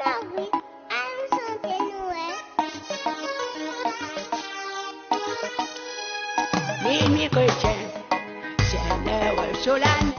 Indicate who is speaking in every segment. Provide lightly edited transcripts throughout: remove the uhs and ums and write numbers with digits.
Speaker 1: la rue à nous chanter Noël.
Speaker 2: Minuit chrétien, c'est l'heure solennelle.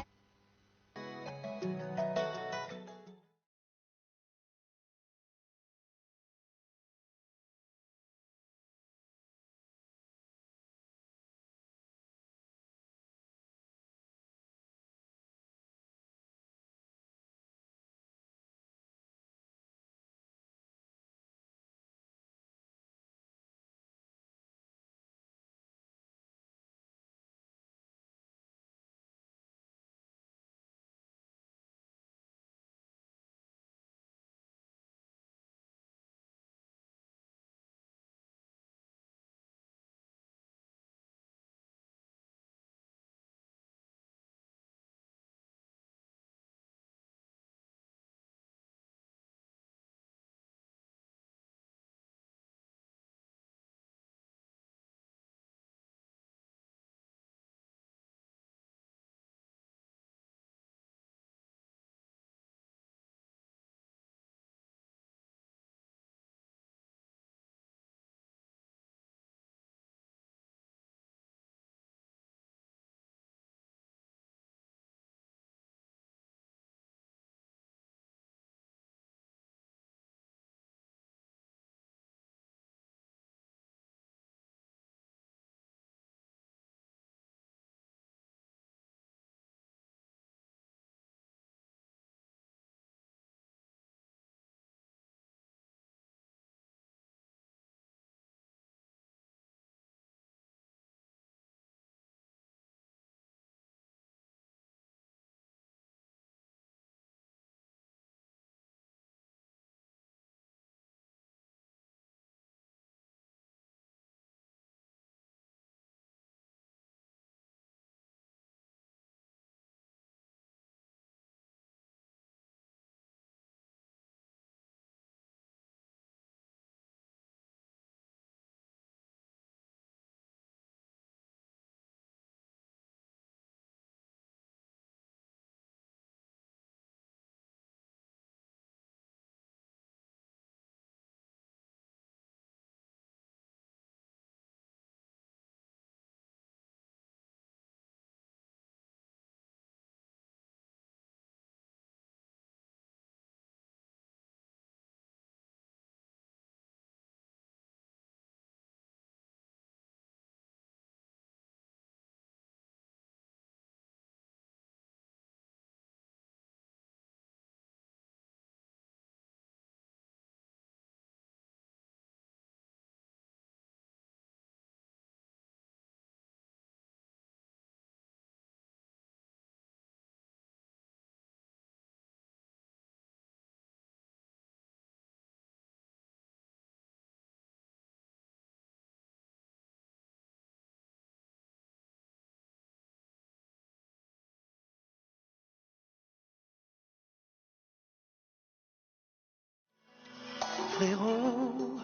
Speaker 3: Frérot,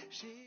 Speaker 3: j'ai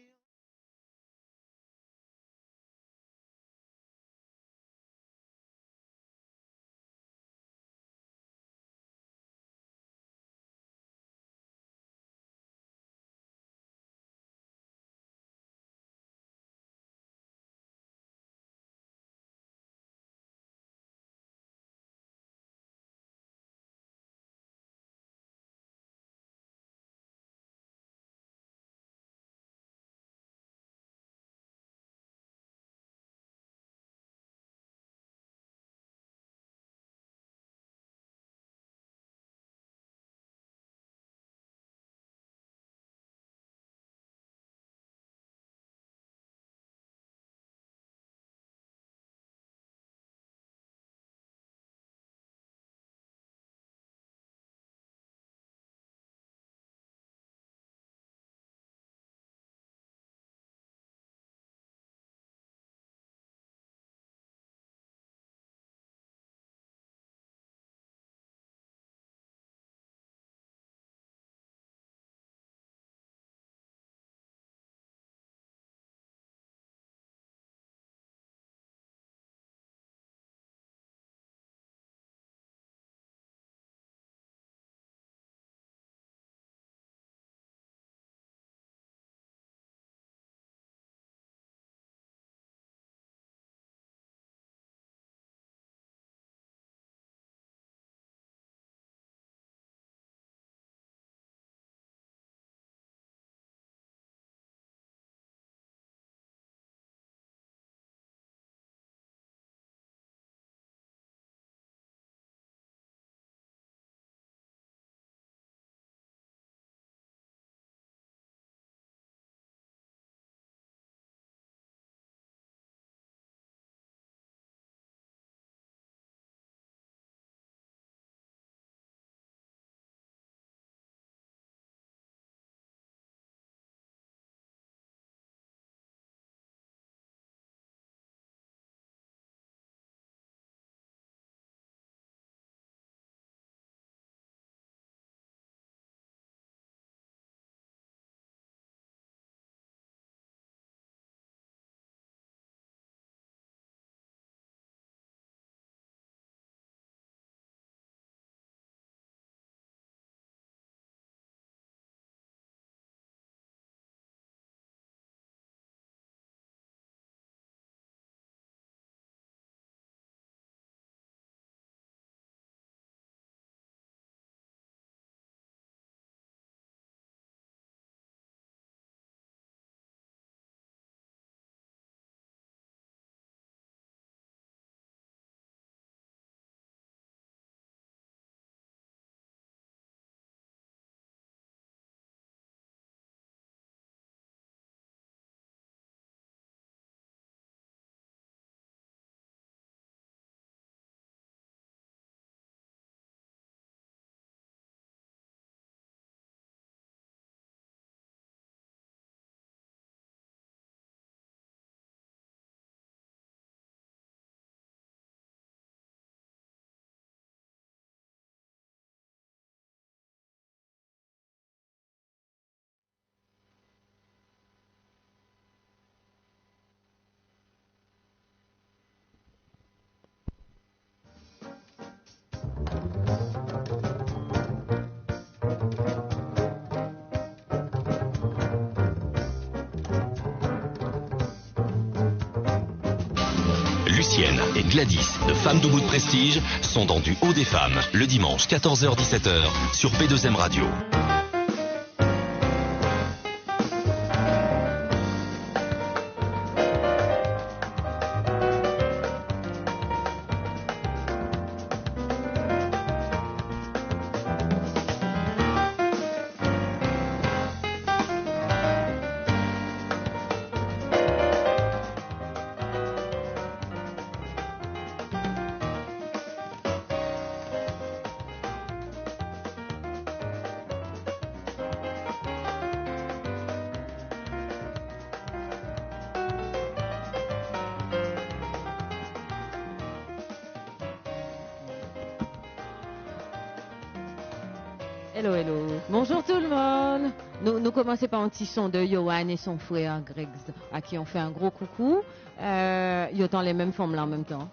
Speaker 4: Gladys, de Femmes debout de prestige, sont dans Du haut des femmes, le dimanche 14h-17h sur P2M Radio.
Speaker 5: Hello, hello. Bonjour tout le monde. Nous commençons par un petit son de Johan et son frère Greg, à qui on fait un gros coucou. Ils ont les mêmes formes là en même temps.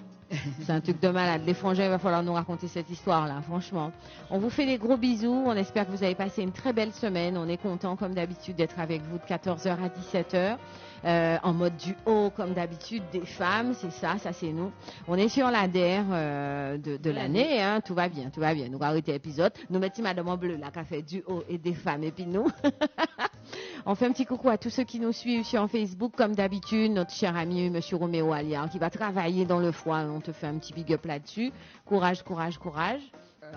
Speaker 5: C'est un truc de malade. Les frangins, il va falloir nous raconter cette histoire-là, franchement. On vous fait des gros bisous. On espère que vous avez passé une très belle semaine. On est content, comme d'habitude, d'être avec vous de 14h à 17h. En mode duo, comme d'habitude, des femmes. C'est ça c'est nous. On est sur la DER de l'année. Hein. Tout va bien, tout va bien. Nous allons arrêter l'épisode. Nous mettons Madame en bleu, là, qui a fait duo et des femmes. Et puis nous... On fait un petit coucou à tous ceux qui nous suivent sur Facebook, comme d'habitude, notre cher ami Monsieur Roméo Alia, qui va travailler dans le froid. On te fait un petit big up là-dessus. Courage, courage, courage.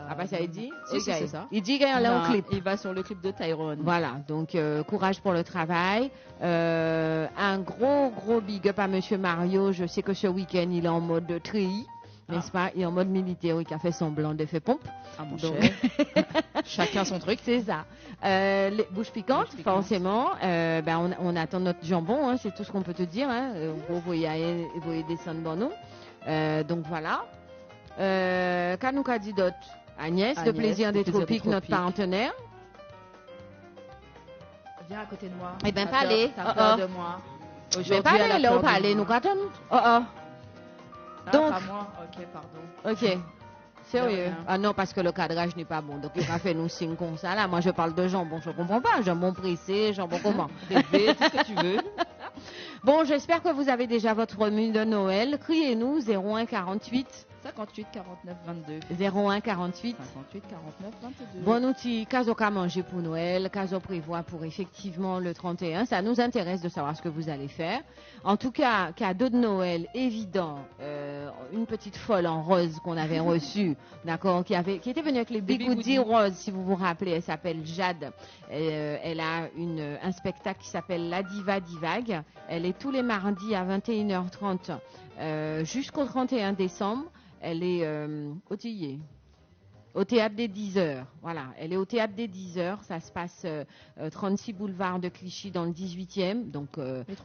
Speaker 5: Ah bah ça il dit
Speaker 6: si, c'est ça.
Speaker 5: Il dit qu'il y a un clip.
Speaker 6: Il va sur le clip de Tyrone.
Speaker 5: Voilà, donc courage pour le travail. Un gros big up à Monsieur Mario. Je sais que ce week-end, il est en mode treillis. N'est-ce pas? Il est en mode militaire, oui, qui a fait semblant de faire pompe.
Speaker 6: Ah, mon
Speaker 5: donc...
Speaker 6: cher. Chacun son truc.
Speaker 5: C'est ça. Les bouches piquantes, forcément. On attend notre jambon, hein, c'est tout ce qu'on peut te dire. Hein. Vous voyez descendre dans nous. Donc voilà. Kanouka dit d'autres. Agnès, de Plaisir des Tropiques, notre partenaire.
Speaker 6: Viens à côté de moi.
Speaker 5: Eh bien, parlez.
Speaker 6: T'as peur de moi.
Speaker 5: Je vais parler, là, au parler. Nous attendons. Donc,
Speaker 6: pas moi. Ok, pardon.
Speaker 5: Ok. Sérieux? Ah non, parce que le cadrage n'est pas bon. Donc, il va faire nous signe comme ça. Là, moi, je parle de jambon. Je ne comprends pas. Jambon pressé, jambon comment?
Speaker 6: Bébé, tout ce que tu veux.
Speaker 5: Bon, j'espère que vous avez déjà votre remis de Noël. Criez-nous 01 48
Speaker 6: 58 49 22.
Speaker 5: 01 48
Speaker 6: 58 49 22.
Speaker 5: Bon outil, caso qu'a manger pour Noël, caso prévoit pour effectivement le 31. Ça nous intéresse de savoir ce que vous allez faire. En tout cas, cadeau de Noël évident, une petite folle en rose qu'on avait reçue, d'accord, qui était venue avec les bigoudis roses, si vous vous rappelez. Elle s'appelle Jade. Elle a un spectacle qui s'appelle La Diva Divague. Elle est tous les mardis à 21h30 jusqu'au 31 décembre. Elle est au théâtre des 10h. Voilà, elle est au théâtre des 10h. Ça se passe 36 boulevard de Clichy dans le 18e. Donc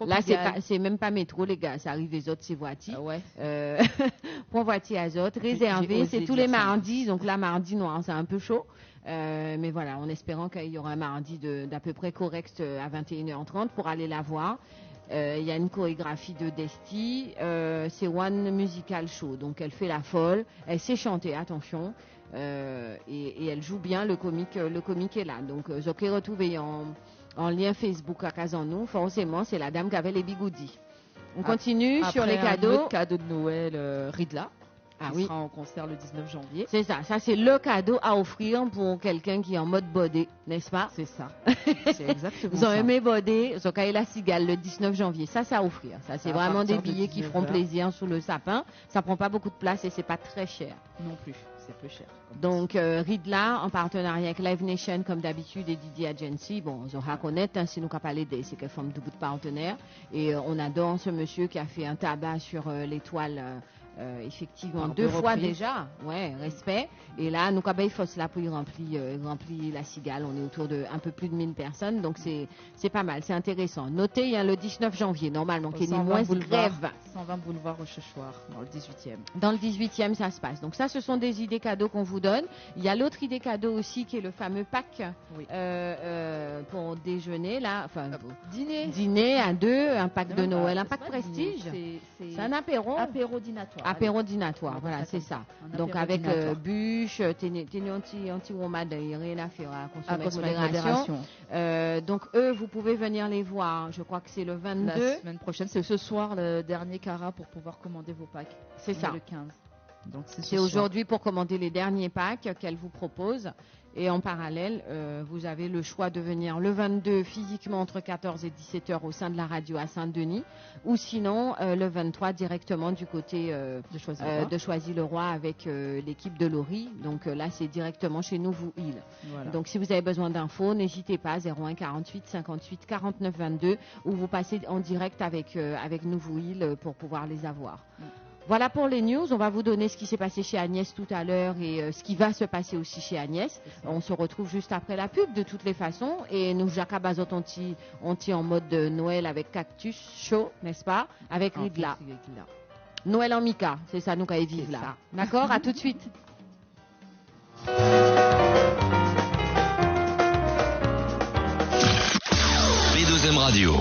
Speaker 5: là, c'est même pas métro, les gars. Ça arrive les autres, c'est voiture.
Speaker 6: Ouais.
Speaker 5: Point voiture azote, réservé. C'est tous les mardis. Donc là, mardi noir, c'est un peu chaud. Mais voilà, en espérant qu'il y aura un mardi d'à peu près correct à 21h30 pour aller la voir. Il y a une chorégraphie de Desti, c'est One Musical Show, donc elle fait la folle, elle sait chanter, attention, et elle joue bien, le comique est là, donc je vais retrouver en lien Facebook à Casanou, forcément c'est la dame qui avait les bigoudis. On continue sur les cadeaux.
Speaker 6: Un autre cadeau de Noël, Ridla. Qui sera en concert le 19 janvier.
Speaker 5: C'est ça c'est le cadeau à offrir pour quelqu'un qui est en mode bodé, n'est-ce pas?
Speaker 6: C'est ça. C'est exactement
Speaker 5: Vous avez aimé bodé, Zokaï la Cigale le 19 janvier. Ça à offrir. Ça, c'est vraiment des billets qui feront plaisir sous le sapin. Ça prend pas beaucoup de place et c'est pas très cher.
Speaker 6: Non plus, c'est peu cher.
Speaker 5: Donc, Ridla, en partenariat avec Live Nation, comme d'habitude, et Didier Agency. Bon, Zora connaît, hein, si nous qu'à parler d'elle, c'est qu'elle forme de bout de partenaire. Et on adore ce monsieur qui a fait un tabac sur l'étoile. Effectivement, 2 fois déjà, ouais, respect. Et là, nous avons fait là pour remplir la Cigale. On est autour de un peu plus de 1000 personnes, donc c'est pas mal, c'est intéressant. Notez, il y a le 19 janvier, normalement, qui est ni moins grève.
Speaker 6: 120 boulevard Rochechouart, dans le 18e.
Speaker 5: Dans le 18e, ça se passe. Donc ça, ce sont des idées cadeaux qu'on vous donne. Il y a l'autre idée cadeau aussi, qui est le fameux pack pour déjeuner, là, enfin, dîner à 2, un pack de Noël, un pack prestige.
Speaker 6: C'est
Speaker 5: un apéro.
Speaker 6: Apéro dînatoire.
Speaker 5: Apéro dînatoire,
Speaker 6: On va
Speaker 5: voilà,
Speaker 6: faire
Speaker 5: c'est
Speaker 6: comme
Speaker 5: ça.
Speaker 6: Un
Speaker 5: Donc
Speaker 6: apéro
Speaker 5: avec
Speaker 6: dînatoire.
Speaker 5: bûche, tenez anti romade, il n'y a rien à faire à
Speaker 6: À
Speaker 5: consommer avec modération. Donc eux, vous pouvez venir les voir. Je crois que c'est le 22.
Speaker 6: La semaine prochaine, c'est ce soir le dernier carat pour pouvoir commander vos packs.
Speaker 5: C'est ça.
Speaker 6: Le 15. Donc
Speaker 5: C'est aujourd'hui pour commander les derniers packs qu'elle vous propose. Et en parallèle, vous avez le choix de venir le 22 physiquement entre 14 et 17 heures au sein de la radio à Saint-Denis, ou sinon le 23 directement du côté de Choisy-le-Roi avec l'équipe de Laurie. Donc là, c'est directement chez Nouveau-Île.
Speaker 6: Voilà.
Speaker 5: Donc si vous avez besoin d'infos, n'hésitez pas 01 48 58 49 22 ou vous passez en direct avec Nouveau-Île pour pouvoir les avoir. Voilà pour les news. On va vous donner ce qui s'est passé chez Agnès tout à l'heure et ce qui va se passer aussi chez Agnès. On se retrouve juste après la pub de toutes les façons. Et nous, Jacques Abazot, on tient en mode de Noël avec Cactus Chaud, n'est-ce pas? Avec Ridla. Noël en Mica, c'est ça, nous, qui vivent là. D'accord? À tout de suite.
Speaker 4: P2M Radio.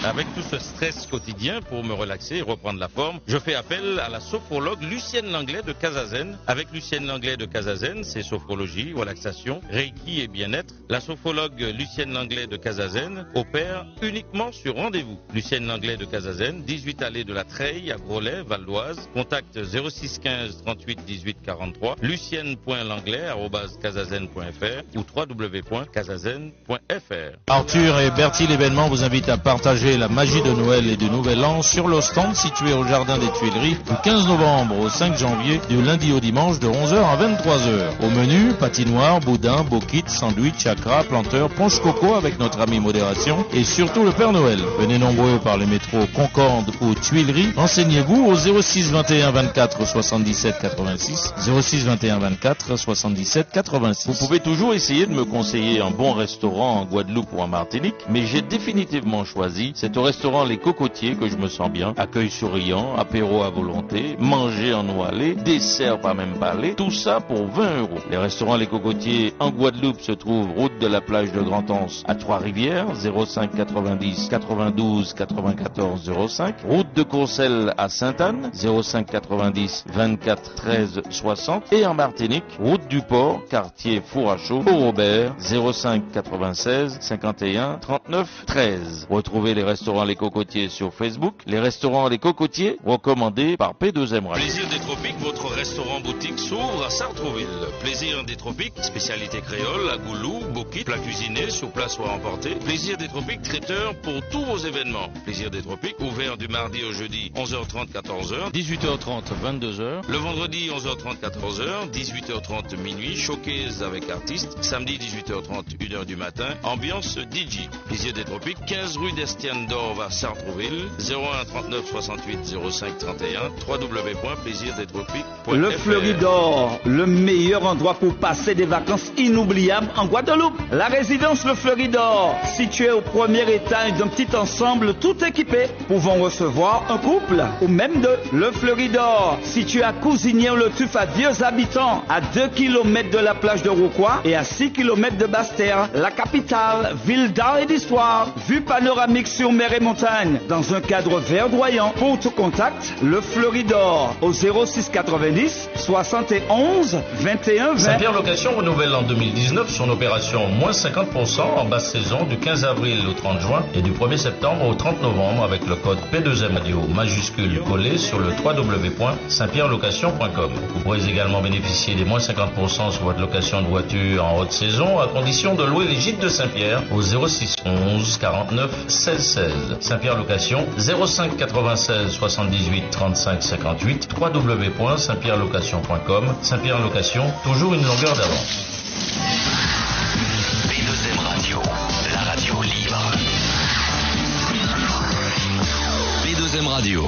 Speaker 7: Avec tout ce stress quotidien, pour me relaxer et reprendre la forme, je fais appel à la sophrologue Lucienne Langlais de Casazen. Avec Lucienne Langlais de Casazen, c'est sophrologie, relaxation, reiki et bien-être. La sophrologue Lucienne Langlais de Casazen opère uniquement sur rendez-vous. Lucienne Langlais de Casazen, 18 allée de la Treille à Groslay, Val d'Oise. Contact 06 15 38 18 43, lucienne.langlais@casazen.fr ou www.casazen.fr.
Speaker 8: Arthur et Bertie l'événement vous invitent à partager la magie de Noël et du Nouvel An sur le stand situé au Jardin des Tuileries du 15 novembre au 5 janvier, du lundi au dimanche de 11h à 23h. Au menu, patinoire, boudin, bokit, sandwich, chakra, planteur, ponche coco avec notre ami modération et surtout le Père Noël. Venez nombreux par les métros Concorde ou Tuileries. Renseignez-vous au 06 21 24 77 86, 06 21 24 77 86.
Speaker 9: Vous pouvez toujours essayer de me conseiller un bon restaurant en Guadeloupe ou en Martinique, mais j'ai définitivement choisi. C'est au restaurant Les Cocotiers que je me sens bien. Accueil souriant, apéro à volonté, manger en noilé, dessert pas même parler, tout ça pour 20 €. Les restaurants Les Cocotiers en Guadeloupe se trouvent route de la plage de Grand-Anse à Trois-Rivières, 05 90 92 94 05. Route de Courcelles à Sainte-Anne, 05 90 24 13 60. Et en Martinique, route du Port, quartier Four à Chaud, au Robert, 05 96 51 39 13. Retrouvez les restaurants Les Cocotiers sur Facebook. Les restaurants Les Cocotiers, recommandés par P2M Radio.
Speaker 7: Plaisir des Tropiques, votre restaurant-boutique s'ouvre à Sartrouville. Plaisir des Tropiques, spécialité créole, à goulou, bokit, plat cuisiné, sur place ou à emporter. Plaisir des Tropiques, traiteur pour tous vos événements. Plaisir des Tropiques, ouvert du mardi au jeudi, 11h30, 14h.
Speaker 9: 18h30, 22h.
Speaker 7: Le vendredi, 11h30, 14h. 18h30, minuit. Showcase avec artistes. Samedi, 18h30, 1h du matin. Ambiance DJ. Plaisir des Tropiques, 15 rue d'Estienne d'Or à Sartrouville. 01 39 68 05 31. www.plaisirdestropiques.fr.
Speaker 10: Le Fleuridor, le meilleur endroit pour passer des vacances inoubliables en Guadeloupe. La résidence Le Fleuridor, située au premier étage d'un petit ensemble tout équipé, pouvant recevoir un couple ou même deux. Le Fleuridor, situé à Cousinière-le-Tuf à Vieux Habitants, à 2 km de la plage de Rouquois et à 6 km de Basse-Terre, la capitale, ville d'art et d'histoire, vue panoramique sur mer et montagne, dans un cadre verdoyant. Pour tout contact, Le Fleuridor, au 06 90 71 21 20.
Speaker 11: Saint-Pierre Location renouvelle en 2019 son opération moins 50% en basse saison du 15 avril au 30 juin et du 1er septembre au 30 novembre avec le code P2M Radio majuscule collé sur le www.saintpierrelocation.com. Vous pourrez également bénéficier des moins 50% sur votre location de voiture en haute saison à condition de louer les gîtes de Saint-Pierre au 06 11 49 16 16. Saint-Pierre Location 05 96 78 35 58 www.saintpierrelocation.com. Saint-Pierre Location, toujours une longueur d'avance.
Speaker 4: P2M Radio, la radio libre. P2M Radio.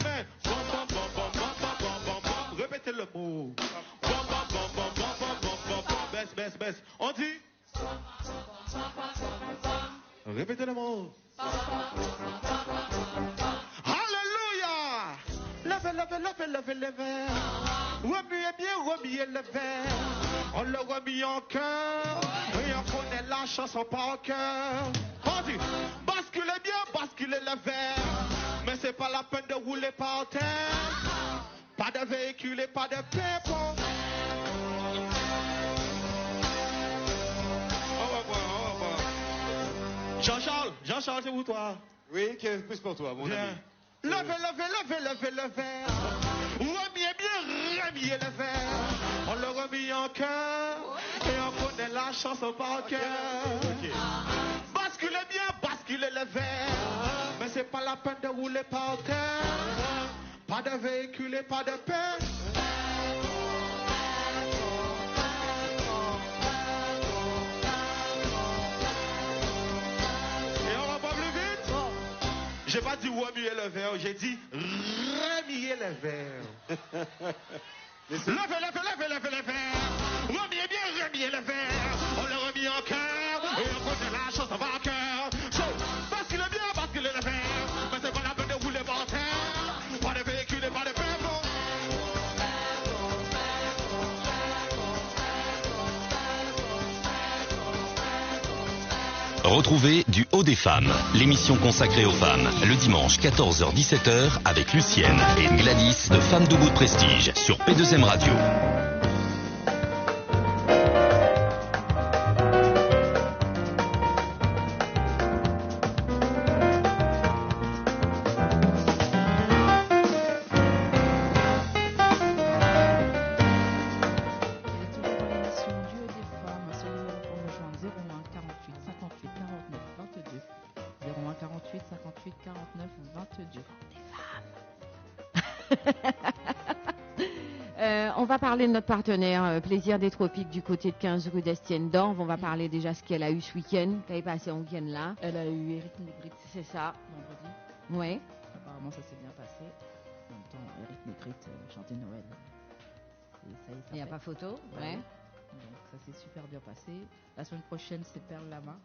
Speaker 3: main. Bam, bam, bam, bam, bam, bam, bam, bam, bam. Répétez le mot. Bam, bam, bam, bam, bam, bam, bam, bam, bam. Baisse, baisse, baisse. On dit. Répétez le mot. Alléluia. Levez, levez, levez, levez, levez. Remuez bien, remuez le verre. On le remet en cœur. Et on connaît la chanson par cœur. On dit, basculez bien, basculez le verre. Mais c'est pas la peine de rouler par terre. Pas de véhicule et pas de pépon. Jean-Charles, Jean-Charles, c'est pour toi.
Speaker 12: Oui, plus pour toi, mon ami.
Speaker 3: Levez, levez, levez, levez le verre. Remuez bien, remuez le verre. On le remet en cœur. Et on connaît la chanson par cœur. Okay. Basculez bien, basculez le verre. Mais c'est pas la peine de rouler par terre. Pas de véhicule et pas de paix. J'ai pas dit remuer le verre, j'ai dit remuer le verre. Levez, levez, levez, levez le verre. Remuez bien, remuez le verre. On le remet en cœur. Et on connaît la chanson par cœur. Basculez bien, basculez le verre. Mais c'est pas la peine de rouler par terre. Pas de véhicule et pas de pépon.
Speaker 4: Retrouvez Du Haut des Femmes, l'émission consacrée aux femmes, le dimanche 14h-17h avec Lucienne et Gladys de Femmes Debout de Prestige sur P2M Radio.
Speaker 5: On va parler de notre partenaire Plaisir des Tropiques du côté de 15 rue d'Estienne d'Orve. On va parler déjà ce qu'elle a eu ce week-end. Qu'elle est passé un week-end là.
Speaker 6: Elle a eu Eric Negrit,
Speaker 5: c'est ça.
Speaker 6: Vendredi.
Speaker 5: Oui.
Speaker 6: Apparemment, ça s'est bien passé. En même temps, Eric Negrit chantait Noël.
Speaker 5: Il n'y a pas photo. Ouais.
Speaker 6: Donc ça s'est super bien passé. La semaine prochaine, c'est Perle Lama.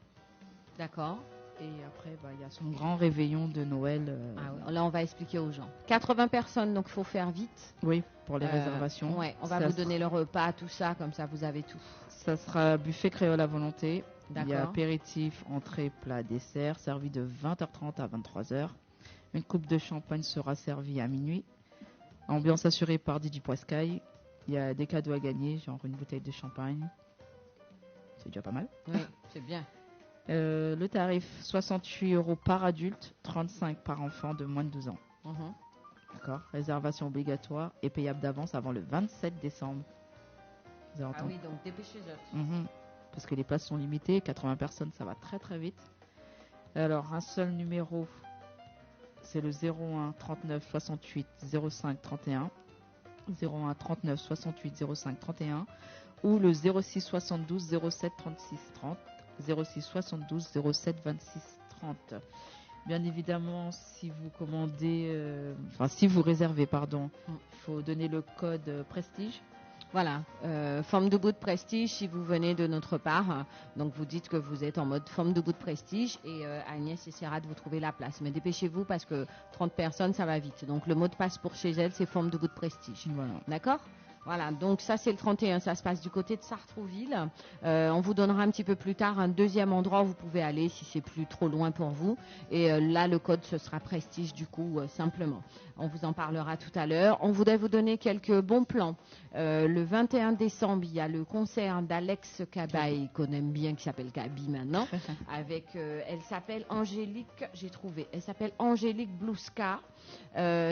Speaker 5: D'accord.
Speaker 6: Et après, il y a son grand réveillon de Noël.
Speaker 5: Là, on va expliquer aux gens. 80 personnes, donc il faut faire vite.
Speaker 6: Oui, pour les réservations.
Speaker 5: Ouais, on va vous donner le repas, tout ça, comme ça vous avez tout.
Speaker 6: Ça sera buffet créole à volonté.
Speaker 5: D'accord.
Speaker 6: Il y a apéritif, entrée, plat, dessert, servi de 20h30 à 23h. Une coupe de champagne sera servie à minuit. Ambiance assurée par Didi Poiscaille. Il y a des cadeaux à gagner, genre une bouteille de champagne. C'est déjà pas mal.
Speaker 5: Oui, c'est bien.
Speaker 6: Le tarif 68 € par adulte, 35 par enfant de moins de 12 ans. D'accord. Réservation obligatoire et payable d'avance avant le 27 décembre. Vous avez entendu ?
Speaker 5: Ah oui, donc dépêchez-vous.
Speaker 6: Parce que les places sont limitées, 80 personnes, ça va très très vite. Alors, un seul numéro, c'est le 01 39 68 05 31. 01 39 68 05 31 ou le 06 72 07 36 30. 06 72 07 26 30. Bien évidemment, si vous commandez, si vous réservez, il faut donner le code Prestige.
Speaker 5: Voilà, Forme debout de Prestige, si vous venez de notre part, donc vous dites que vous êtes en mode Forme debout de Prestige et Agnès essaiera de vous trouver la place. Mais dépêchez-vous parce que 30 personnes, ça va vite. Donc le mot de passe pour chez elle, c'est Forme debout de Prestige.
Speaker 6: Voilà.
Speaker 5: D'accord ? Voilà, donc ça c'est le 31, ça se passe du côté de Sartrouville. On vous donnera un petit peu plus tard un deuxième endroit où vous pouvez aller si c'est plus trop loin pour vous. Et là le code ce sera Prestige du coup simplement. On vous en parlera tout à l'heure. On voudrait vous donner quelques bons plans. Le 21 décembre, il y a le concert d'Alex Cabaye qu'on aime bien, qui s'appelle Gabi maintenant. Avec, elle s'appelle Angélique, j'ai trouvé. Elle s'appelle Angélique Blouska.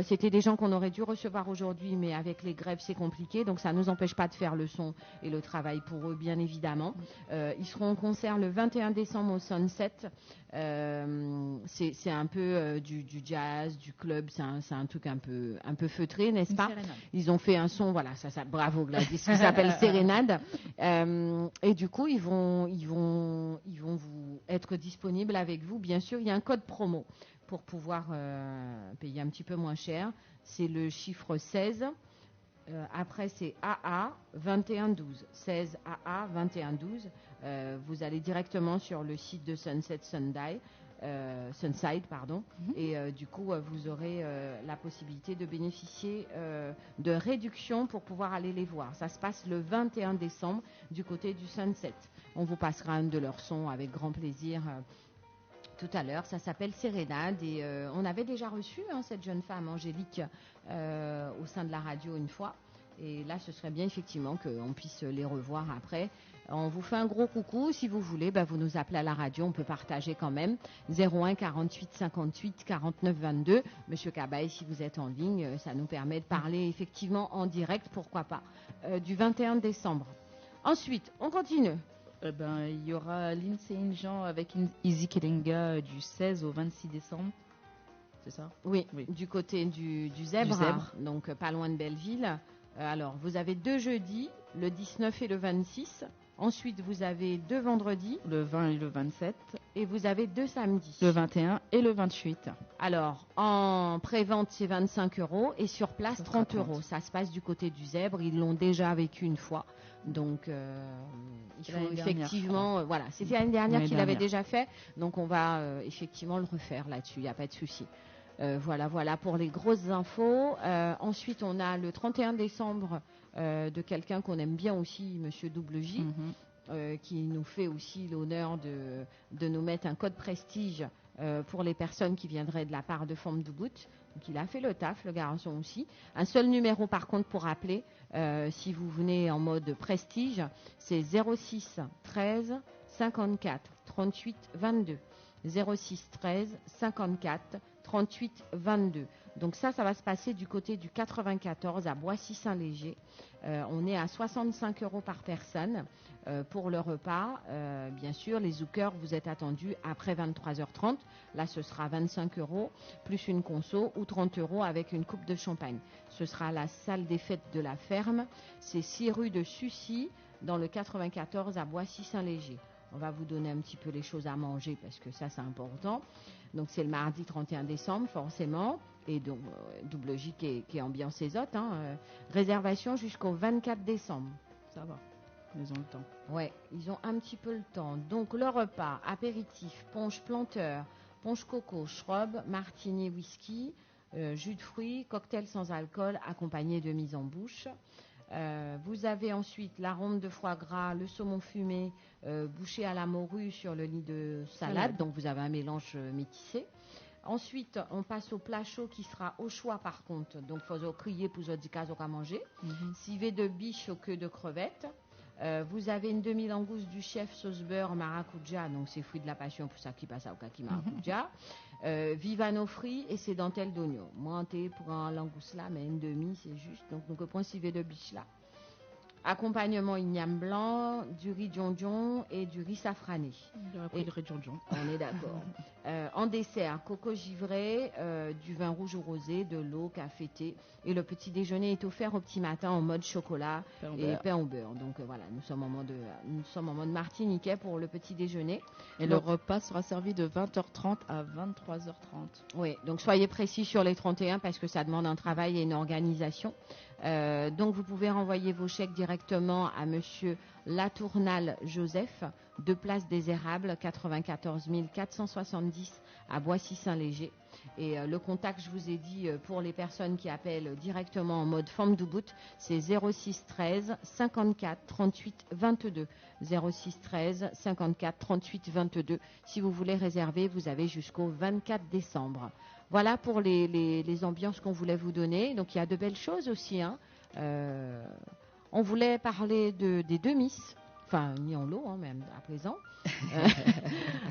Speaker 5: C'était des gens qu'on aurait dû recevoir aujourd'hui, mais avec les grèves c'est compliqué, donc ça ne nous empêche pas de faire le son et le travail pour eux bien évidemment. Ils seront en concert le 21 décembre au Sunset. C'est un peu du jazz, du club, c'est un truc un peu feutré, n'est-ce pas? Ils ont fait un son, voilà, ça bravo Gladys, qui s'appelle Sérénade. Et du coup ils vont vous être disponibles avec vous, bien sûr. Il y a un code promo pour pouvoir payer un petit peu moins cher. C'est le chiffre 16. Après, c'est AA 2112. 16 AA 2112. Vous allez directement sur le site de Sunside, et du coup, vous aurez la possibilité de bénéficier de réductions pour pouvoir aller les voir. Ça se passe le 21 décembre du côté du Sunset. On vous passera un de leurs sons avec grand plaisir. Tout à l'heure, ça s'appelle Sérénade et on avait déjà reçu cette jeune femme Angélique au sein de la radio une fois, et là ce serait bien effectivement qu'on puisse les revoir après. On vous fait un gros coucou, si vous voulez vous nous appelez à la radio, on peut partager quand même. 01 48 58 49 22. Monsieur Cabaye, si vous êtes en ligne, ça nous permet de parler effectivement en direct, pourquoi pas, du 21 décembre. Ensuite, on continue.
Speaker 6: Il y aura Lindsay Jean avec Easy Kelinga du 16 au 26 décembre. C'est ça?
Speaker 5: Oui, du côté du Zèbre, donc pas loin de Belleville. Alors, vous avez 2 jeudis, le 19 et le 26. Ensuite, vous avez 2 vendredis,
Speaker 6: le 20 et le 27.
Speaker 5: Et vous avez 2 samedis,
Speaker 6: le 21 et le 28.
Speaker 5: Alors, en pré-vente, c'est 25 € et sur place, 30 €. Ça se passe du côté du Zèbre. Ils l'ont déjà vécu une fois. Donc, il faut effectivement... voilà, c'était l'année dernière qu'il avait déjà fait. Donc, on va effectivement le refaire là-dessus. Il n'y a pas de souci. Voilà pour les grosses infos. Ensuite, on a le 31 décembre de quelqu'un qu'on aime bien aussi, Monsieur Double J, qui nous fait aussi l'honneur de nous mettre un code prestige pour les personnes qui viendraient de la part de Femme du Bout. Donc, il a fait le taf, le garçon aussi. Un seul numéro par contre pour appeler si vous venez en mode prestige, c'est 06 13 54 38 22. 06 13 54 38 22. Donc ça va se passer du côté du 94 à Boissy-Saint-Léger. On est à 65 € par personne pour le repas. Bien sûr, les zookers, vous êtes attendus après 23h30. Là, ce sera 25 € plus une conso ou 30 € avec une coupe de champagne. Ce sera à la salle des fêtes de la ferme. C'est 6 rue de Sucy dans le 94 à Boissy-Saint-Léger. On va vous donner un petit peu les choses à manger parce que ça, c'est important. Donc, c'est le mardi 31 décembre, forcément. Et donc, Double J qui est ambiance exote. Réservation jusqu'au 24 décembre.
Speaker 6: Ça va. Ils ont le temps.
Speaker 5: Ouais, ils ont un petit peu le temps. Donc, le repas, apéritif, punch planteur, punch coco, shrub, martini, whisky, jus de fruits, cocktail sans alcool accompagné de mise en bouche. Vous avez ensuite la ronde de foie gras, le saumon fumé, bouché à la morue sur le lit de salade. Donc vous avez un mélange métissé. Ensuite, on passe au plat chaud qui sera au choix par contre. Donc il faut crier pour dire qu'à manger. Civet de biche aux queues de crevettes. Vous avez une demi-langouste du chef sauce beurre maracuja, donc c'est fruit de la passion pour ça qui passe au kaki maracuja. Vivano frit et ses dentelles d'oignon. Moi, pour un langouste là, mais une demi, c'est juste. Donc, nous prenons civet de biche là. Accompagnement igname blanc, du riz djonjon et du riz safrané.
Speaker 6: Et du riz djonjon.
Speaker 5: On est d'accord. En dessert, coco givré, du vin rouge ou rosé, de l'eau, café, thé. Et le petit déjeuner est offert au petit matin en mode chocolat et pain au beurre. Donc voilà, nous sommes en mode martiniquais pour le petit déjeuner.
Speaker 6: Et le repas sera servi de 20h30 à 23h30.
Speaker 5: Oui, donc soyez précis sur les 31 parce que ça demande un travail et une organisation. Donc vous pouvez renvoyer vos chèques directement à Monsieur Latournal Joseph, 2 Place des Érables, 94 470 à Boissy-Saint-Léger. Et le contact, je vous ai dit, pour les personnes qui appellent directement en mode Femme du Bout, c'est 06 13 54 38 22. 06 13 54 38 22. Si vous voulez réserver, vous avez jusqu'au 24 décembre. Voilà pour les ambiances qu'on voulait vous donner. Donc il y a de belles choses aussi. On voulait parler des 2 Miss. Enfin, ni en lot, même à présent.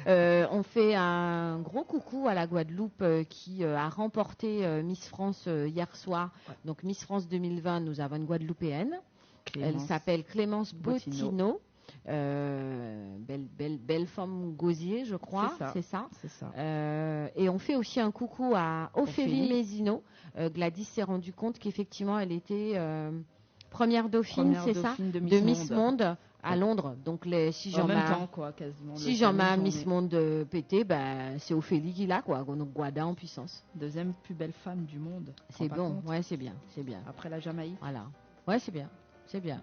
Speaker 5: On fait un gros coucou à la Guadeloupe qui a remporté Miss France hier soir. Ouais. Donc Miss France 2020, nous avons une Guadeloupéenne. Elle s'appelle Clémence Bottino. Belle femme gosier, je crois. C'est ça. Et on fait aussi un coucou à Ophélie Mézineau. Gladys s'est rendu compte qu'effectivement, elle était... première dauphine, c'est ça, de Miss Monde à Londres. Donc si
Speaker 6: En
Speaker 5: j'en
Speaker 6: même
Speaker 5: mets
Speaker 6: temps, quoi, quasiment.
Speaker 5: si j'en mets Miss Monde pété, c'est Ophélie qui l'a, quoi. Donc Guada en puissance.
Speaker 6: Deuxième plus belle femme du monde.
Speaker 5: C'est bon, ouais, c'est bien, c'est bien.
Speaker 6: Après la Jamaïque.
Speaker 5: Voilà. Ouais, c'est bien, c'est bien.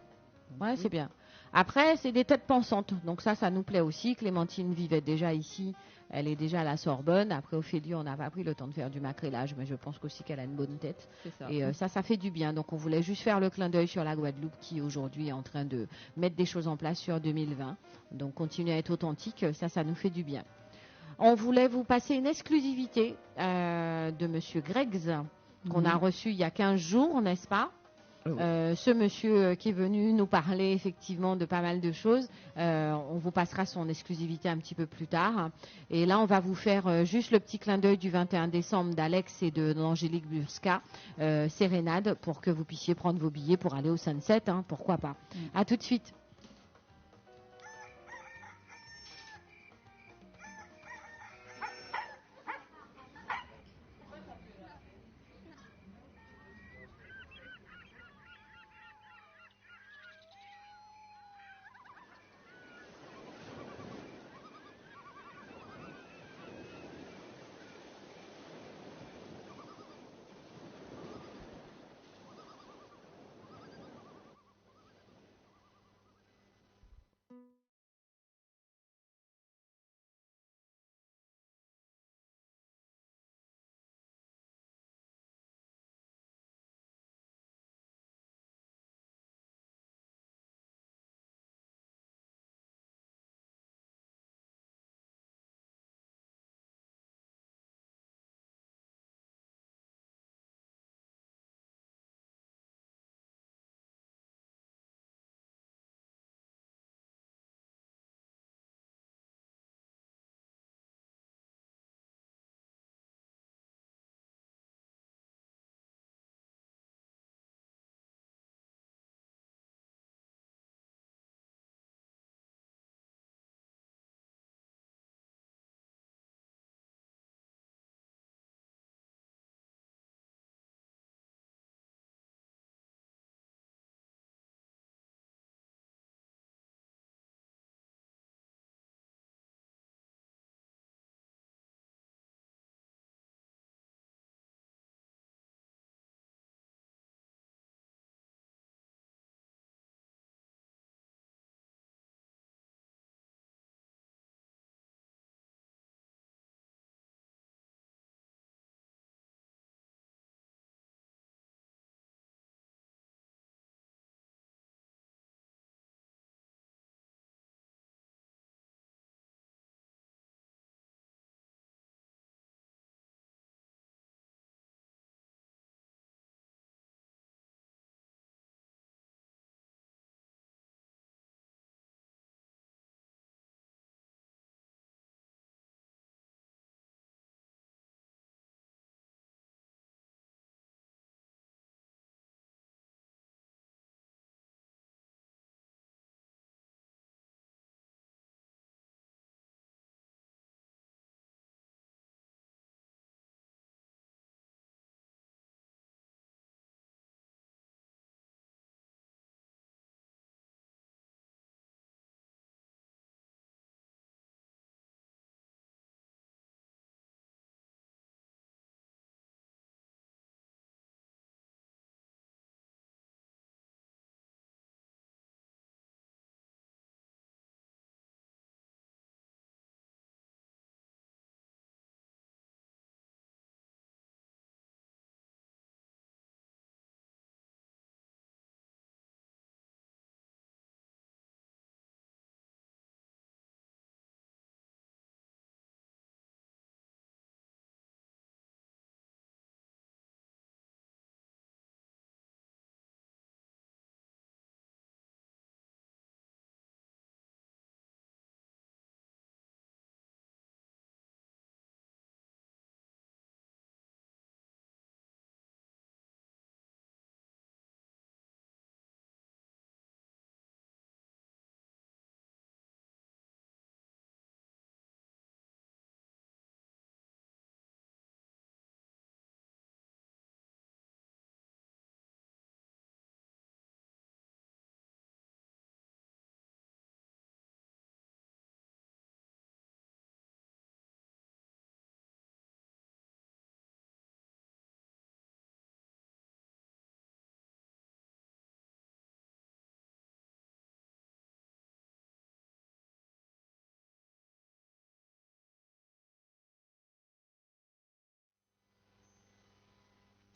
Speaker 5: Ouais, c'est bien. Après, c'est des têtes pensantes. Donc ça nous plaît aussi. Clémentine vivait déjà ici. Elle est déjà à la Sorbonne. Après, Ophélie, on n'a pas pris le temps de faire du macrélage, mais je pense aussi qu'elle a une bonne tête.
Speaker 6: C'est ça.
Speaker 5: Et ça fait du bien. Donc, on voulait juste faire le clin d'œil sur la Guadeloupe qui, aujourd'hui, est en train de mettre des choses en place sur 2020. Donc, continuer à être authentique, ça nous fait du bien. On voulait vous passer une exclusivité de Monsieur Greggs, qu'on a reçu il y a 15 jours, n'est-ce pas? Ce monsieur qui est venu nous parler effectivement de pas mal de choses, on vous passera son exclusivité un petit peu plus tard. Et là, on va vous faire juste le petit clin d'œil du 21 décembre d'Alex et d'Angélique Burska, Sérénade, pour que vous puissiez prendre vos billets pour aller au Sunset, pourquoi pas. À tout de suite.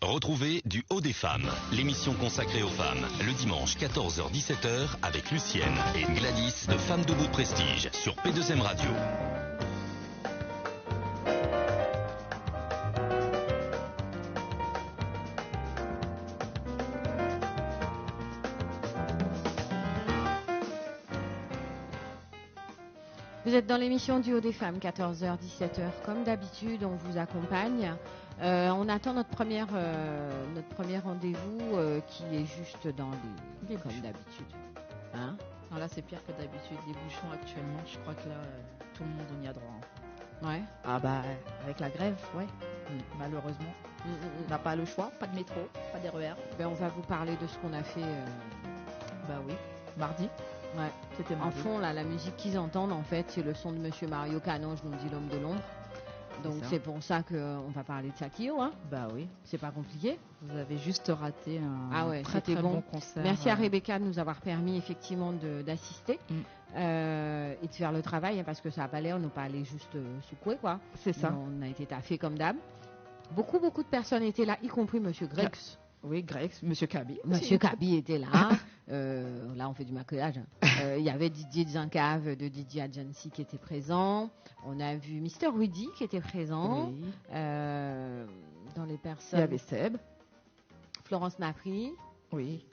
Speaker 4: Retrouvez Du Haut des Femmes, l'émission consacrée aux femmes, le dimanche 14h-17h avec Lucienne et Gladys de Femmes Debout de Prestige sur P2M Radio.
Speaker 5: Vous êtes dans l'émission Du Haut des Femmes, 14h, 17h. Comme d'habitude, on vous accompagne. On attend notre premier rendez-vous qui est juste dans les comme d'habitude. Hein?
Speaker 6: Non, là, c'est pire que d'habitude. Les bouchons actuellement, je crois que là, tout le monde on y a droit.
Speaker 5: Ouais.
Speaker 6: Ah bah, avec la grève, ouais. Malheureusement. On n'a pas le choix, pas de métro, pas d'RER.
Speaker 5: Ben, on va vous parler de ce qu'on a fait.
Speaker 6: Bah oui, mardi.
Speaker 5: Ouais.
Speaker 6: C'était
Speaker 5: En
Speaker 6: mardi.
Speaker 5: fond, là, la musique qu'ils entendent, en fait, c'est le son de Monsieur Mario Canonge, nous dit l'homme de l'ombre. Donc c'est pour ça qu'on va parler de Sakio, hein.
Speaker 6: Bah oui.
Speaker 5: C'est pas compliqué.
Speaker 6: Vous avez juste raté un très
Speaker 5: c'était
Speaker 6: très bon concert.
Speaker 5: Merci à Rebecca de nous avoir permis effectivement d'assister et de faire le travail, hein, parce que ça n'a pas l'air, on n'est pas allé juste secouer, quoi.
Speaker 6: C'est ça.
Speaker 5: On a été taffés comme d'hab. Beaucoup de personnes étaient là, y compris Monsieur Grex.
Speaker 6: Oui, Grex, Monsieur Kaby.
Speaker 5: Monsieur Kaby était là. Là, on fait du maquillage. Il y avait Didier Zancave de Didier Agency qui était présent. On a vu Mr. Rudy qui était présent.
Speaker 6: Oui.
Speaker 5: Dans les personnes.
Speaker 6: Il y avait Seb.
Speaker 5: Florence Napri.
Speaker 6: Oui.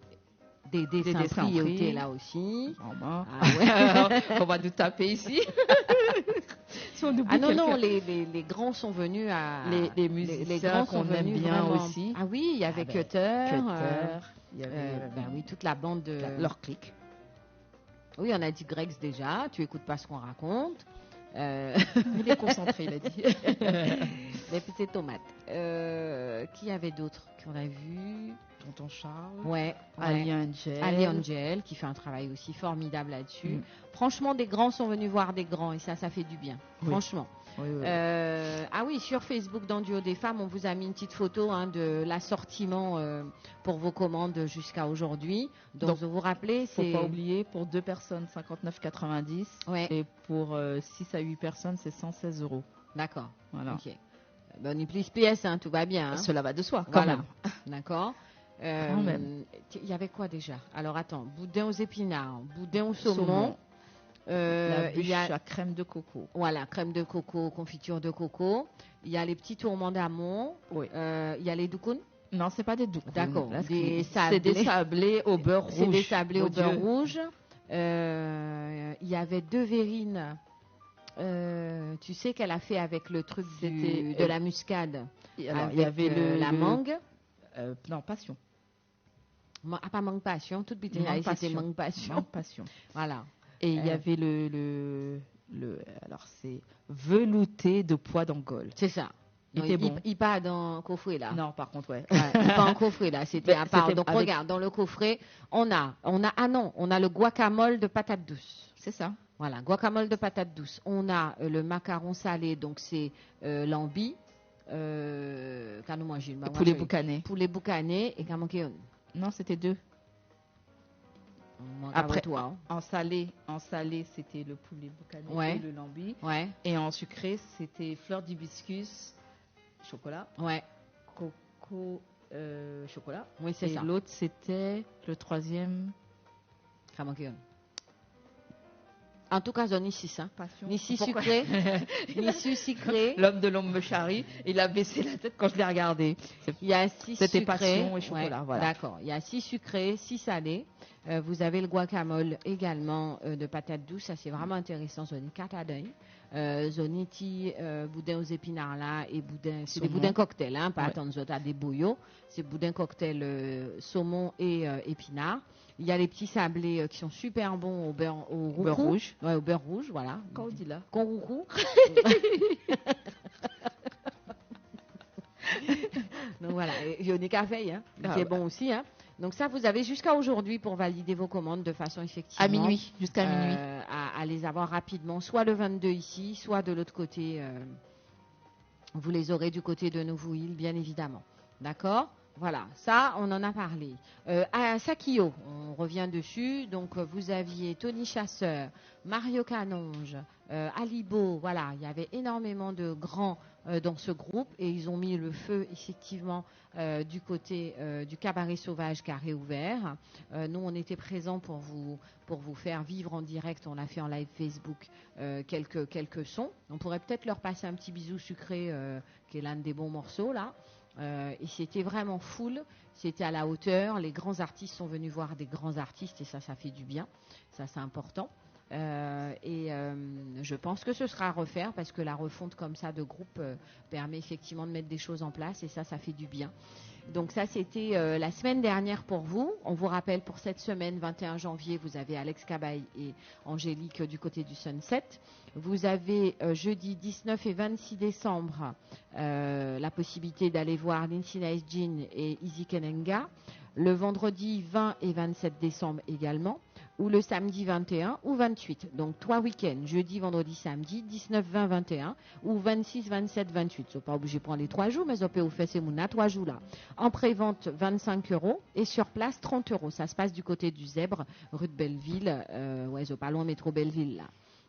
Speaker 5: Dédé Saint-Prix était là aussi.
Speaker 6: Ah
Speaker 5: ouais.
Speaker 6: On va nous taper ici. Si on oublie
Speaker 5: non, les grands sont venus à...
Speaker 6: Les musiciens
Speaker 5: les grands sont
Speaker 6: qu'on aime
Speaker 5: venus
Speaker 6: bien
Speaker 5: vraiment.
Speaker 6: aussi.
Speaker 5: Ah oui, il y avait Cutter.
Speaker 6: Il y avait
Speaker 5: oui, toute la bande de...
Speaker 6: leur clique.
Speaker 5: Oui, on a dit Grex déjà. Tu écoutes pas ce qu'on raconte.
Speaker 6: Il est concentré, il a dit.
Speaker 5: Les petites tomates. Qui y avait d'autres qu'on a vu?
Speaker 6: Tonton Charles.
Speaker 5: Ouais.
Speaker 6: Ali Angel.
Speaker 5: Ali Angel, qui fait un travail aussi formidable là-dessus. Franchement, des grands sont venus voir des grands et ça fait du bien. Oui. Franchement.
Speaker 6: Oui.
Speaker 5: Ah oui, sur Facebook, dans Du Haut des Femmes, on vous a mis une petite photo de l'assortiment pour vos commandes jusqu'à aujourd'hui. Donc, vous vous rappelez, c'est...
Speaker 6: Faut pas oublier, pour 2 personnes, 59,90.
Speaker 5: Ouais.
Speaker 6: Et pour 6 à 8 personnes, c'est 116 €.
Speaker 5: D'accord.
Speaker 6: Voilà.
Speaker 5: Ok. On est plus PS, hein, tout va bien. Hein.
Speaker 6: Cela va de soi, quand même.
Speaker 5: D'accord. Il y avait quoi déjà? Alors attends, boudin aux épinards, boudin au saumon.
Speaker 6: La bûche à crème de coco.
Speaker 5: Voilà, crème de coco, confiture de coco. Il y a les petits tourments d'amont.
Speaker 6: Oui.
Speaker 5: Il y a les doucounes.
Speaker 6: Non, c'est pas des doucounes.
Speaker 5: D'accord.
Speaker 6: C'est des sablés au beurre rouge.
Speaker 5: C'est des sablés au beurre rouge. Il y avait 2 verrines. Tu sais qu'elle a fait avec le truc de la muscade.
Speaker 6: Alors, il y avait
Speaker 5: la mangue.
Speaker 6: Non, passion.
Speaker 5: Pas mangue passion, toute petite c'était mangue passion.
Speaker 6: Mangue passion.
Speaker 5: Voilà.
Speaker 6: Et il y avait alors c'est velouté de pois d'Angole.
Speaker 5: C'est ça.
Speaker 6: Il était bon.
Speaker 5: Il pas dans le coffret là.
Speaker 6: Non, par contre, ouais.
Speaker 5: Il pas en coffret là, c'était à part. Donc regarde, dans le coffret, on a le guacamole de patates douces.
Speaker 6: C'est ça.
Speaker 5: Voilà, guacamole de patates douces. On a le macaron salé, donc c'est l'ambi.
Speaker 6: Poulet boucané.
Speaker 5: Poulet boucané et camanquéon.
Speaker 6: Non, c'était 2. Après, toi, en salé, c'était le poulet boucané et le lambi.
Speaker 5: Ouais.
Speaker 6: Et en sucré, c'était fleur d'hibiscus, chocolat.
Speaker 5: Ouais.
Speaker 6: Coco, chocolat.
Speaker 5: Oui, c'est ça.
Speaker 6: Et l'autre, c'était le 3e.
Speaker 5: Camanquéon. En tout cas, zone ici, hein.
Speaker 6: Passion.
Speaker 5: Ni si sucré, ni si sucré.
Speaker 6: L'homme de l'ombre me charrie. Il a baissé la tête quand je l'ai regardé.
Speaker 5: Il y a 6 sucrés.
Speaker 6: C'était passion et chocolat, voilà.
Speaker 5: D'accord. Il y a 6 sucrés, 6 salés. Vous avez le guacamole également de patates douces. Ça, c'est vraiment intéressant. Zone catadin. Zoniti, boudin aux épinards là et boudin. C'est des boudins cocktails, hein. Pas attendre à des bouillots. C'est boudin cocktail saumon et épinards. Il y a les petits sablés qui sont super bons au beurre
Speaker 6: rouge.
Speaker 5: Ouais, au beurre rouge, voilà.
Speaker 6: Quand on dit là.
Speaker 5: Conroucou. Donc voilà, Yoni Café, hein. C'est bon aussi, hein. Donc ça, vous avez jusqu'à aujourd'hui pour valider vos commandes de façon effective.
Speaker 6: À minuit, jusqu'à minuit.
Speaker 5: À les avoir rapidement, soit le 22 ici, soit de l'autre côté. Vous les aurez du côté de Nouvouille, bien évidemment. D'accord ? Voilà, ça, on en a parlé. À Sakio, on revient dessus. Donc, vous aviez Tony Chasseur, Mario Canonge, Alibo. Voilà, il y avait énormément de grands dans ce groupe et ils ont mis le feu effectivement du côté du cabaret sauvage qui a réouvert. Nous, on était présents pour vous faire vivre en direct. On a fait en live Facebook quelques sons. On pourrait peut-être leur passer un petit bisou sucré qui est l'un des bons morceaux là. Et c'était vraiment full, c'était à la hauteur. Les grands artistes sont venus voir des grands artistes et ça fait du bien. Ça, c'est important. Je pense que ce sera à refaire parce que la refonte comme ça de groupe permet effectivement de mettre des choses en place et ça fait du bien. Donc ça, c'était la semaine dernière pour vous. On vous rappelle pour cette semaine, 21 janvier, vous avez Alex Cabaye et Angélique du côté du Sunset. Vous avez jeudi 19 et 26 décembre la possibilité d'aller voir Lindsay Nice Jean et Izzy Kenenga. Le vendredi 20 et 27 décembre également. Ou le samedi 21 ou 28. Donc 3 week-ends, jeudi, vendredi, samedi, 19, 20, 21 ou 26, 27, 28. Ils ne sont pas obligés de prendre les 3 jours, mais on peut vous faire ces 3 jours là. En pré-vente, 25 € et sur place, 30 €. Ça se passe du côté du Zèbre, rue de Belleville. Ils sont pas loin métro Belleville là.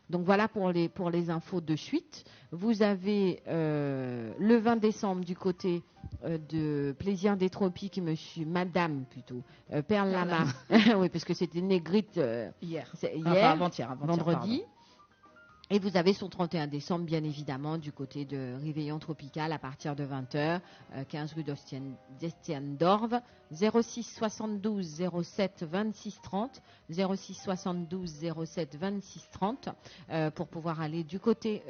Speaker 5: Donc voilà pour les infos de suite. Vous avez le 20 décembre du côté de Plaisir des Tropiques, Madame plutôt, Perle Lama. Oui, parce que c'était Négrite hier.
Speaker 6: Avant-hier,
Speaker 5: vendredi.
Speaker 6: Pardon.
Speaker 5: Et vous avez son 31 décembre, bien évidemment, du côté de Réveillon Tropical à partir de 20h, 15 rue d'Estienne-d'Orve, 06 72 07 26 30, 06 72 07 26 30, pour pouvoir aller du côté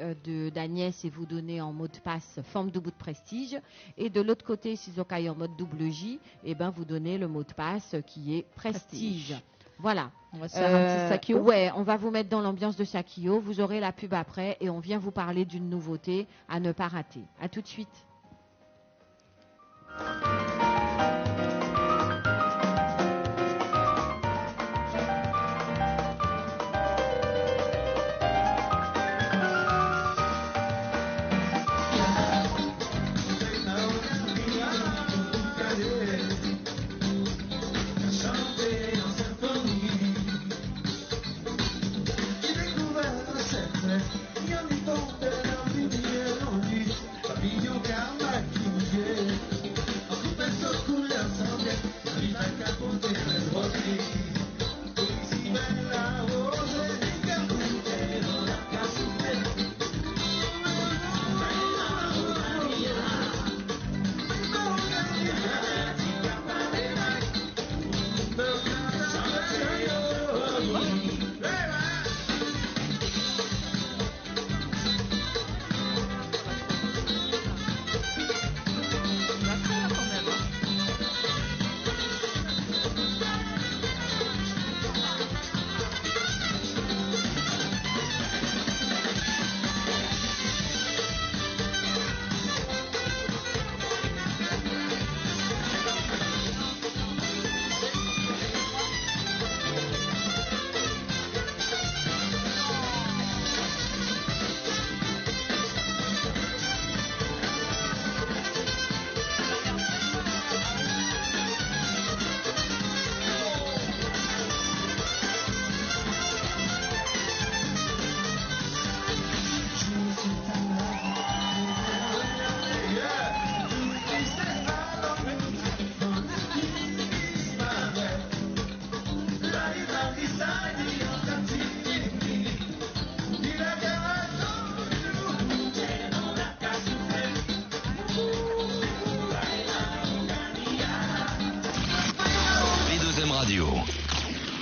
Speaker 5: d'Agnès et vous donner en mot de passe forme de bout de prestige. Et de l'autre côté, si vous êtes en mode double J, vous donnez le mot de passe qui est prestige. Voilà.
Speaker 6: On va se faire un petit Sakio.
Speaker 5: Ouais, on va vous mettre dans l'ambiance de Sakio. Vous aurez la pub après et on vient vous parler d'une nouveauté à ne pas rater. À tout de suite.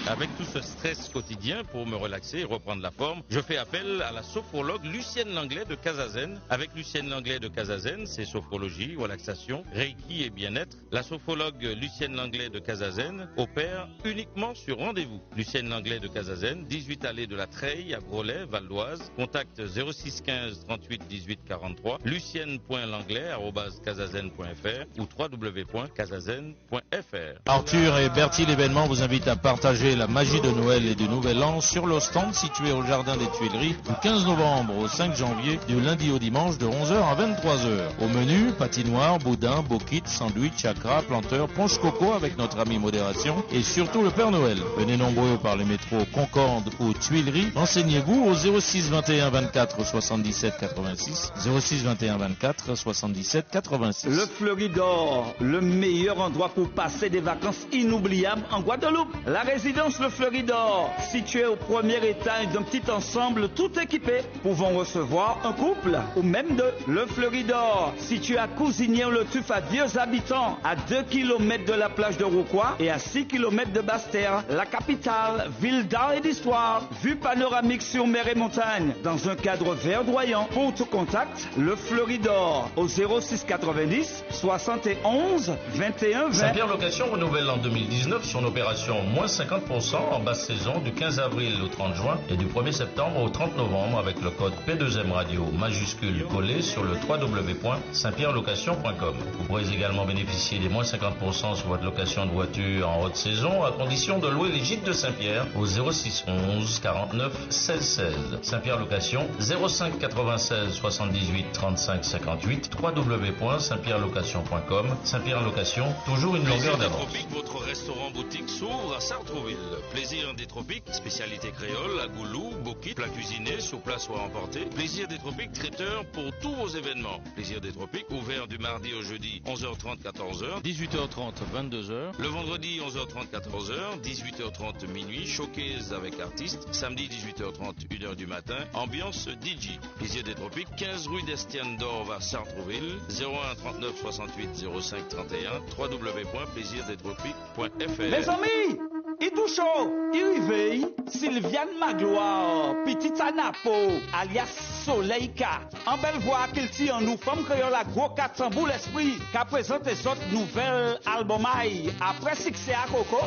Speaker 7: Avec tout ce stress quotidien, pour me relaxer et reprendre la forme, je fais appel à la sophrologue Lucienne Langlais de Casazen. Avec Lucienne Langlais de Casazen, c'est sophrologie, relaxation, reiki et bien-être. La sophrologue Lucienne Langlais de Casazen opère uniquement sur rendez-vous. Lucienne Langlais de Casazen, 18 allée de la Treille à Groslay, Val d'Oise. Contact 06 15 38 18 43, lucienne.langlais@casazen.fr ou www.casazen.fr.
Speaker 8: Arthur et Bertie l'événement vous invitent à partager la magie de Noël et du Nouvel An sur le stand situé au Jardin des Tuileries du 15 novembre au 5 janvier, du lundi au dimanche de 11h à 23h. Au menu, patinoire, boudin, bokit, sandwich, chakra, planteur, ponche coco avec notre ami modération et surtout le Père Noël. Venez nombreux par les métros Concorde ou Tuileries. Renseignez-vous au 06 21 24 77 86, 06 21 24 77 86.
Speaker 10: Le Fleuridor, le meilleur endroit pour passer des vacances inoubliables en Guadeloupe. La résidence Le Fleuridor, située au premier étage d'un petit ensemble tout équipé, pouvant recevoir un couple ou même deux. Le Fleuridor, situé à Cousinière-le-Tuf à Vieux Habitants, à 2 km de la plage de Rouquois et à 6 km de Basse-Terre, la capitale, ville d'art et d'histoire, vue panoramique sur mer et montagne, dans un cadre verdoyant. Pour tout contact, Le Fleuridor, au 06 90 71 21 20.
Speaker 11: Saint-Pierre Location renouvelle en 2019 son opération moins 50% en basse saison du 15 avril au 30 juin et du 1er septembre au 30 novembre avec le code P2M Radio majuscule collé sur le www.saintpierrelocation.com. Vous pourrez également bénéficier des moins 50% sur votre location de voiture en haute saison à condition de louer les gîtes de Saint-Pierre au 06 11 49 16 16. Saint-Pierre Location 05 96 78 35 58 www.saintpierrelocation.com. Saint-Pierre Location, toujours une longueur d'avance.
Speaker 7: Votre restaurant boutique s'ouvre à Sartrouville. Plaisir des Tropiques, spécialité créole, à goulou, bokit, plat cuisiné, sur place ou à emporter. Plaisir des Tropiques, traiteur pour tous vos événements. Plaisir des Tropiques, ouvert du mardi au jeudi, 11h30, 14h.
Speaker 8: 18h30, 22h.
Speaker 7: Le vendredi, 11h30, 14h. 18h30, minuit. Showcase avec artistes. Samedi, 18h30, 1h du matin. Ambiance DJ. Plaisir des Tropiques, 15 rue d'Estienne d'Orve à Sartrouville. 01 39 68 05 31. www.plaisirdetropiques.fr.
Speaker 10: Les amis, il touche chaud, il réveille Sylviane Magloire, petite Anapo, alias Soleika. En belle voix qu'il tire en nous, femme créole à gros 400 boules l'esprit, qu'a présenté son nouvel album aïe, après succès à Coco.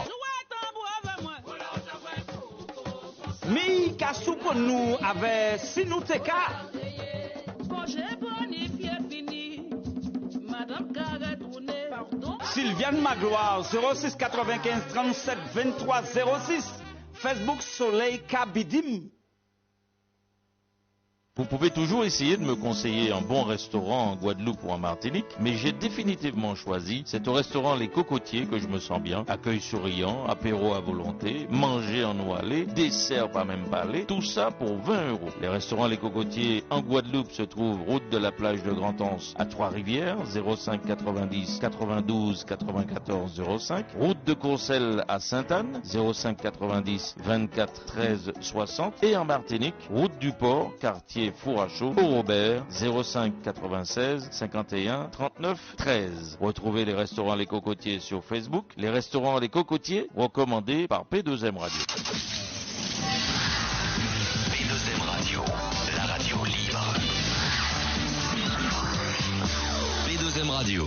Speaker 10: Mi qu'a soupe nous avec Sinuteka. Sylviane Magloire, 06 95 37 23 06. Facebook Soleil Kabidim.
Speaker 9: Vous pouvez toujours essayer de me conseiller un bon restaurant en Guadeloupe ou en Martinique, mais j'ai définitivement choisi, c'est au restaurant Les Cocotiers que je me sens bien. Accueil souriant, apéro à volonté, manger en noilet, dessert pas même parler, tout ça pour 20 €. Les restaurants Les Cocotiers en Guadeloupe se trouvent route de la plage de Grand-Anse à Trois-Rivières, 05 90 92 94 05. Route de Courcelles à Sainte-Anne, 05 90 24 13 60. Et en Martinique, route du Port, quartier Four à Chaud, au Robert, 05 96 51 39 13. Retrouvez les restaurants Les Cocotiers sur Facebook. Les restaurants Les Cocotiers, recommandés par P2M Radio.
Speaker 4: P2M Radio, la radio libre. P2M Radio.